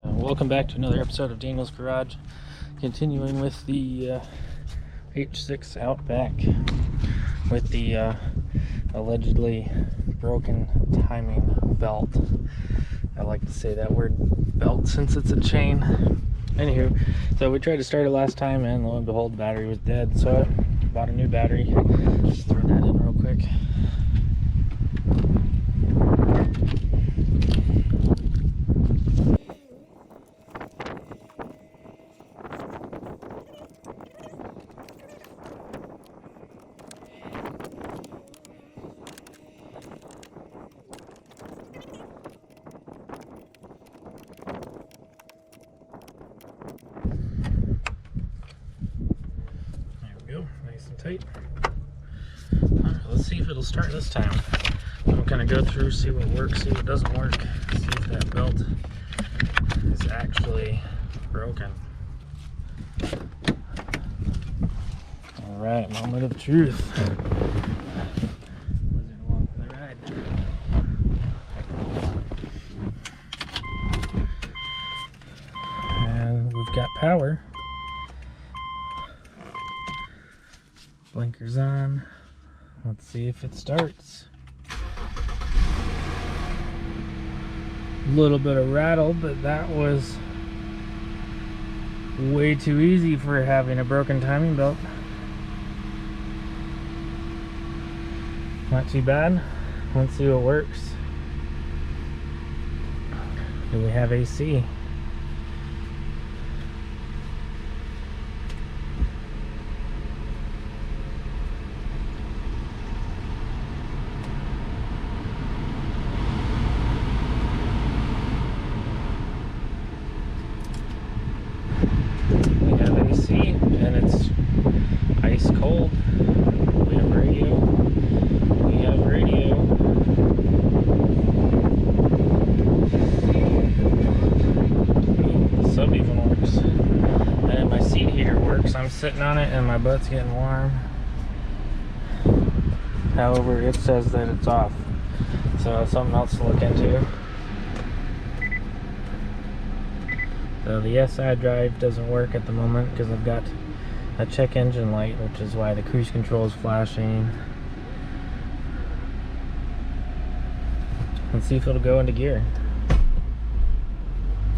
Welcome back to another episode of Daniel's Garage, continuing with the H6 Outback with the allegedly broken timing belt. I like to say that word belt since it's a chain. Anywho, so we tried to start it last time and lo and behold the battery was dead, so I bought a new battery. Just throw that in real quick. Nice and tight. Alright, let's see if it'll start this time. I'm gonna go through, see what works, see what doesn't work, see if that belt is actually broken. Alright, moment of truth. Blizzard along for the ride. And we've got power. Blinkers on. Let's see if it starts. A little bit of rattle, but that was way too easy for having a broken timing belt. Not too bad. Let's see what works. Do we have AC? And it's ice cold. We have radio. The sub even works. And my seat heater works. I'm sitting on it and my butt's getting warm. However, it says that it's off. So that's something else to look into. So the SI drive doesn't work at the moment because I've got a check engine light, which is why the cruise control is flashing. Let's see if it'll go into gear.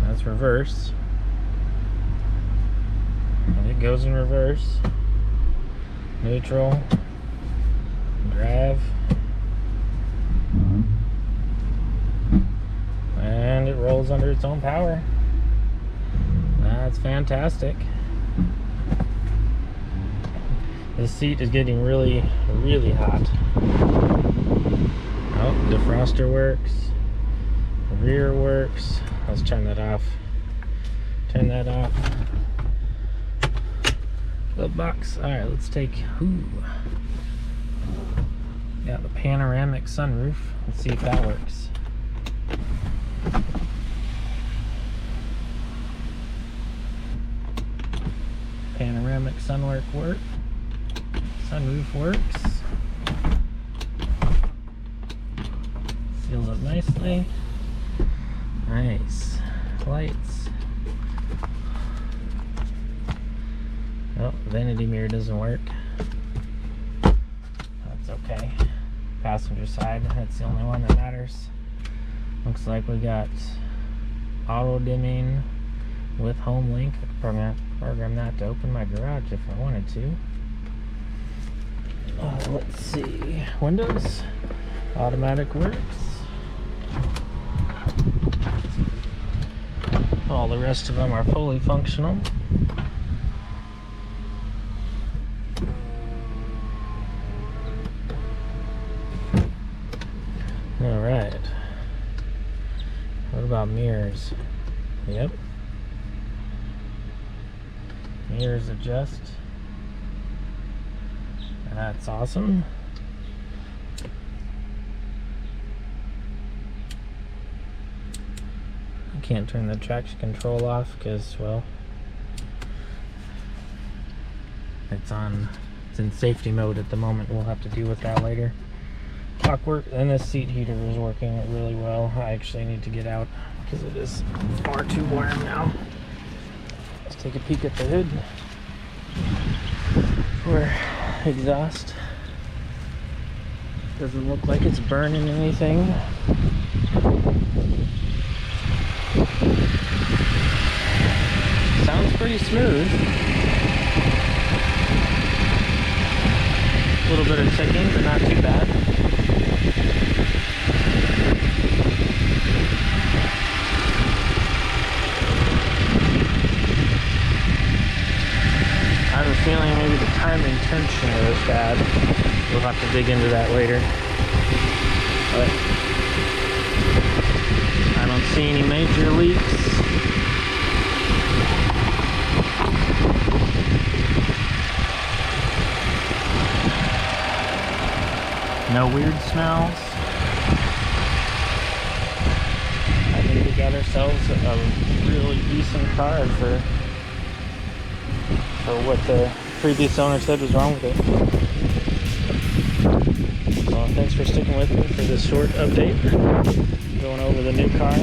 That's reverse. And it goes in reverse. Neutral. Drive. And it rolls under its own power. That's fantastic. This seat is getting really hot. Oh, defroster works. Rear works. Let's turn that off. Turn that off. Glove box. Alright, let's take. Got the panoramic sunroof. Let's see if that works. Panoramic sunroof works. Seals up nicely. Nice. Lights. Oh, vanity mirror doesn't work. That's okay. Passenger side, that's the only one that matters. Looks like we got auto dimming with home link. I could program that to open my garage if I wanted to. Let's see. Windows. Automatic works. All the rest of them are fully functional. Alright. What about mirrors? Yep. Mirrors adjust. That's awesome. I can't turn the traction control off because, well, it's in safety mode at the moment. We'll have to deal with that later. Clockwork, and this seat heater is working really well. I actually need to get out. because it is far too warm now. Let's take a peek at the hood for exhaust. Doesn't look like it's burning anything. Sounds pretty smooth. A little bit of ticking, but not too bad. I have a feeling maybe the timing tensioner is bad. We'll have to dig into that later. But I don't see any major leaks. No weird smells. I think we got ourselves a really decent car for what the previous owner said was wrong with it. Well, thanks for sticking with me for this short update going over the new car.